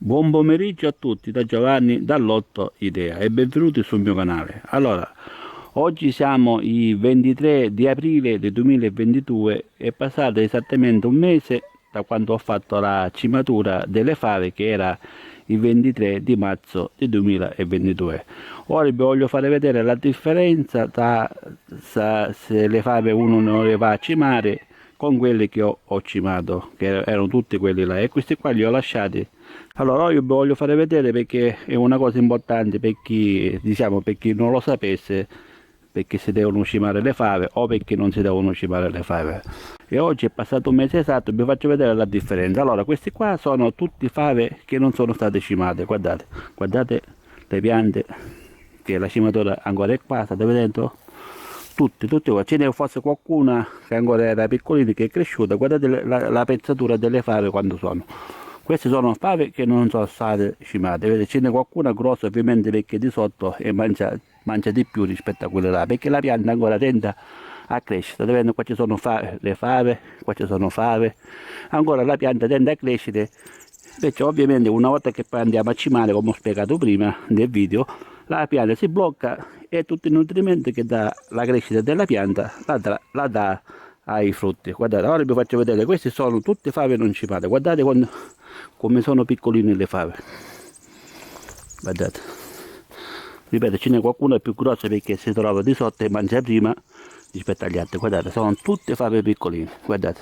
Buon pomeriggio a tutti da Giovanni dall'Otto Idea e benvenuti sul mio canale. Allora, oggi siamo il 23 di aprile del 2022, è passato esattamente un mese da quando ho fatto la cimatura delle fave, che era il 23 di marzo del 2022. Ora vi voglio fare vedere la differenza tra se le fave uno non le va a cimare con quelli che ho cimato, che erano tutti quelli là, e questi qua li ho lasciati. Allora io vi voglio fare vedere perché è una cosa importante per chi, diciamo, per chi non lo sapesse, perché si devono cimare le fave o perché non si devono cimare le fave. E oggi è passato un mese esatto, vi faccio vedere la differenza. Allora, questi qua sono tutti fave che non sono state cimate, guardate, guardate le piante, che la cimatura ancora è qua, state vedendo? Tutti qua, ce n'è forse qualcuna che ancora era piccolina, che è cresciuta, guardate la pezzatura delle fave quando sono. Queste sono fave che non sono state cimate, vedete, ce n'è qualcuna grossa ovviamente perché di sotto e mangia di più rispetto a quelle là, perché la pianta ancora tende a crescere. State vedendo, qua ci sono fave, le fave, qua ci sono fave, ancora la pianta tende a crescere. Invece ovviamente una volta che poi andiamo a cimare, come ho spiegato prima nel video, la pianta si blocca e tutti i nutrimenti che dà la crescita della pianta la dà ai frutti. Guardate, ora vi faccio vedere, queste sono tutte fave non cimate, guardate come sono piccoline le fave, guardate, ripeto, ce n'è qualcuna più grossa perché si trova di sotto e mangia prima rispetto agli altri. Guardate, sono tutte fave piccoline, guardate,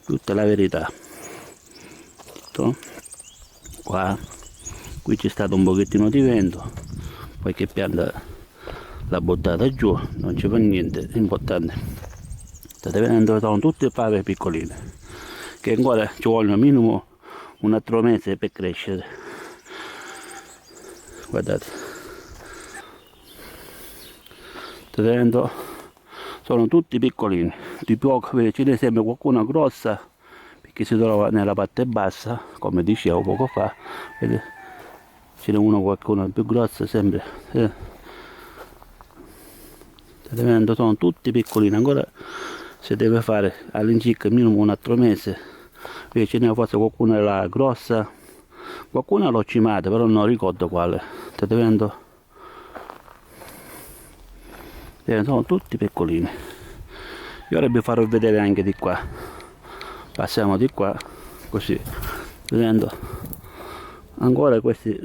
tutta la verità. Tutto. Qua, qui c'è stato un pochettino di vento, qualche pianta l'ha buttata giù, non ci fa niente, l'importante, state vedendo, sono tutte fave piccoline che ancora ci vogliono minimo un altro mese per crescere. Guardate, state vedendo, sono tutti piccolini, di poco, ce ne sembra qualcuna grossa perché si trova nella parte bassa, come dicevo poco fa, vedete, ce n'è qualcuna più grossa sempre. State vedendo, sono tutti piccolini, ancora si deve fare all'incirca minimo un altro mese. Qui ce n'è forse qualcuna là grossa, qualcuna l'ho cimata però non ricordo quale. State vedendo? Sono tutti piccolini. E ora vi farò vedere anche di qua, passiamo di qua, così, vedendo ancora questi,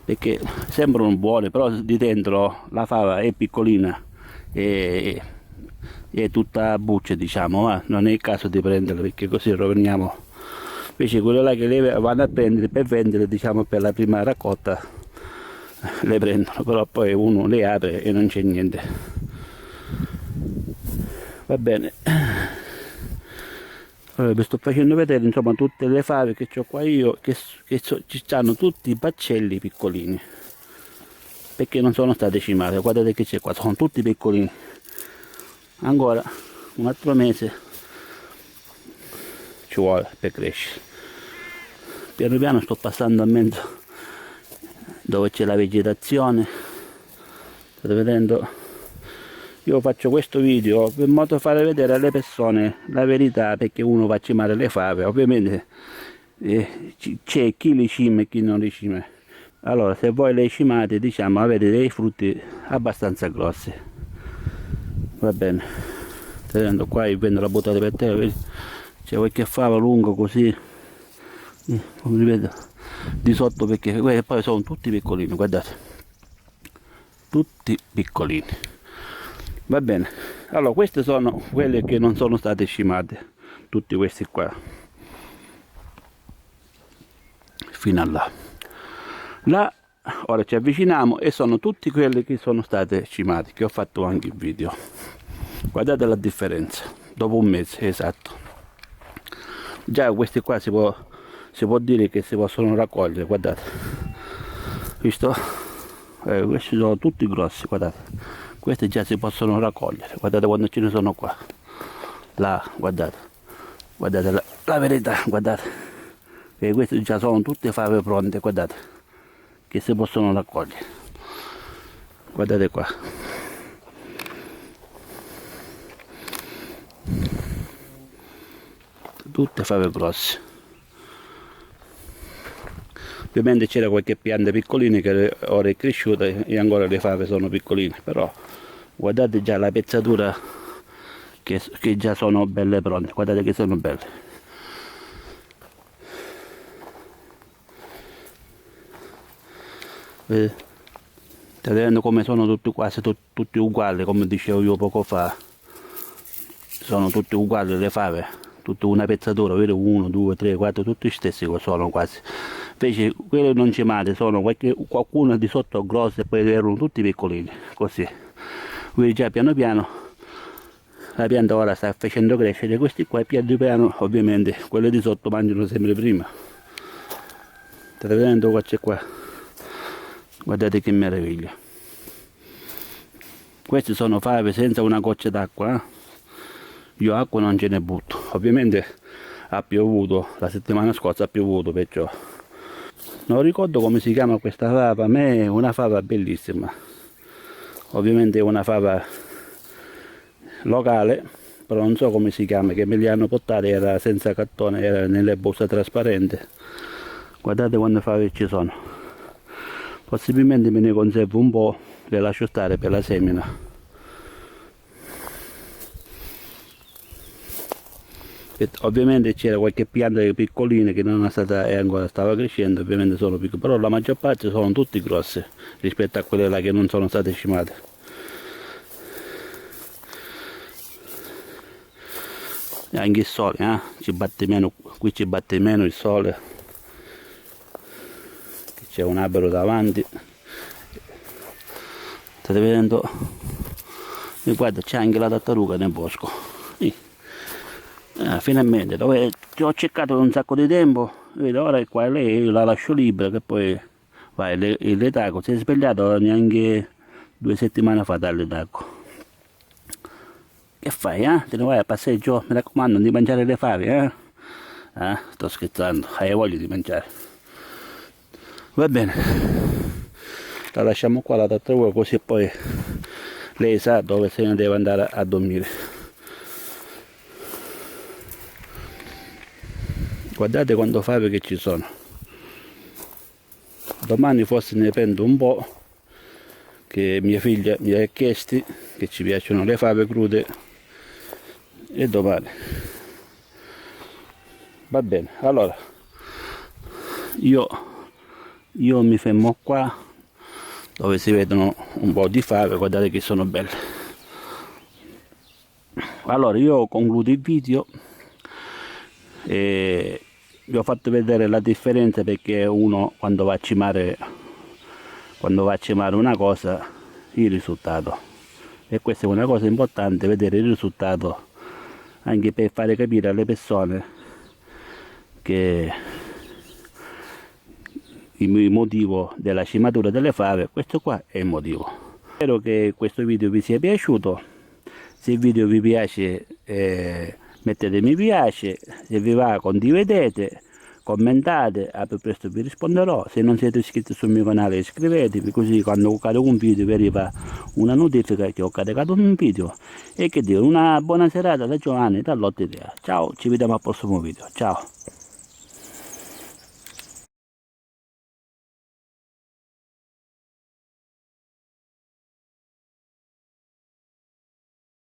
perché sembrano buoni però di dentro la fava è piccolina e è tutta a bucce, diciamo, ma non è il caso di prenderle perché così roviniamo. Invece quelle là che le vanno a prendere per vendere, diciamo, per la prima raccolta le prendono, però poi uno le apre e non c'è niente. Va bene, allora, vi sto facendo vedere insomma tutte le fave che ho qua io, ci stanno tutti i baccelli piccolini perché non sono state cimate. Guardate che c'è qua, sono tutti piccolini, ancora un altro mese ci vuole per crescere. Piano piano sto passando a mezzo dove c'è la vegetazione, state vedendo. Io faccio questo video per modo di fare vedere alle persone la verità, perché uno va a cimare le fave, ovviamente c'è chi li cima e chi non li cima. Allora, se voi le cimate, diciamo, avete dei frutti abbastanza grossi. Va bene, state vedendo qua il vento la buttate per terra, c'è qualche fava lungo così, come ripeto, di sotto, perché poi sono tutti piccolini, guardate, tutti piccolini. Va bene, allora queste sono quelle che non sono state cimate, tutti questi qua, fino a là. Là, ora ci avviciniamo e sono tutti quelli che sono state cimate, che ho fatto anche il video. Guardate la differenza, dopo un mese esatto. Già questi qua si può dire che si possono raccogliere, guardate. Visto? Questi sono tutti grossi, guardate. Questi già si possono raccogliere, guardate quando ce ne sono qua. Là, guardate. Guardate la verità, guardate. E queste già sono tutte fave pronte, guardate, che si possono raccogliere. Guardate qua. tutte fave grosse. Ovviamente c'era qualche pianta piccolina che ora è cresciuta e ancora le fave sono piccoline, però guardate già la pezzatura che già sono belle pronte, guardate che sono belle. Vedete? State vedendo come sono tutti quasi tutti uguali, come dicevo io poco fa, sono tutti uguali le fave, tutta una pezzatura, vedete, 1, 2, 3, 4, tutti gli stessi sono quasi. Invece quelle non cimate sono qualcuno di sotto grosse e poi erano tutti piccolini, così. Quindi già piano piano la pianta ora sta facendo crescere, questi qua piano piano ovviamente quelle di sotto mangiano sempre prima. State vedendo qua c'è qua? Guardate che meraviglia. Queste sono fave senza una goccia d'acqua, eh? Io acqua non ce ne butto. Ovviamente ha piovuto, la settimana scorsa ha piovuto, perciò non ricordo come si chiama questa fava. A me è una fava bellissima. Ovviamente è una fava locale, però non so come si chiama, che me li hanno portati, era senza cartone, era nelle buste trasparenti. Guardate quante fave ci sono. Possibilmente me ne conservo un po', le lascio stare per la semina. E ovviamente c'era qualche pianta piccolina che non è stata e ancora stava crescendo, ovviamente sono piccole, però la maggior parte sono tutte grosse rispetto a quelle là che non sono state cimate. E anche il sole, ci batte meno, qui ci batte meno il sole. C'è un albero davanti, state vedendo, e guarda c'è anche la tartaruga nel bosco. Finalmente, dove ho cercato un sacco di tempo, vedo ora è qua, lei la lascio libera che poi vai il letargo, si è svegliato neanche 2 settimane fa dal letargo. Che fai, te ne vai a passeggio? Mi raccomando, non di mangiare le fave, sto scherzando, hai voglia di mangiare. Va bene, la lasciamo qua la tartaruga così poi lei sa dove se ne deve andare a dormire. Guardate quante fave che ci sono. Domani forse ne prendo un po', che mia figlia mi ha chiesto, che ci piacciono le fave crude, e domani. Va bene, allora io mi fermo qua dove si vedono un po' di fave, guardate che sono belle. Allora io concludo il video e vi ho fatto vedere la differenza, perché uno quando va a cimare una cosa, il risultato, e questa è una cosa importante, vedere il risultato, anche per fare capire alle persone che il motivo della cimatura delle fave, questo qua è il motivo. Spero che questo video vi sia piaciuto. Se il video vi piace mettete mi piace, se vi va condividete, commentate, a più presto vi risponderò. Se non siete iscritti sul mio canale iscrivetevi, così quando carico un video vi arriva una notifica che ho caricato un video. E che dire, una buona serata da Giovanni, da Lotte Idea. Ciao, ci vediamo al prossimo video, ciao.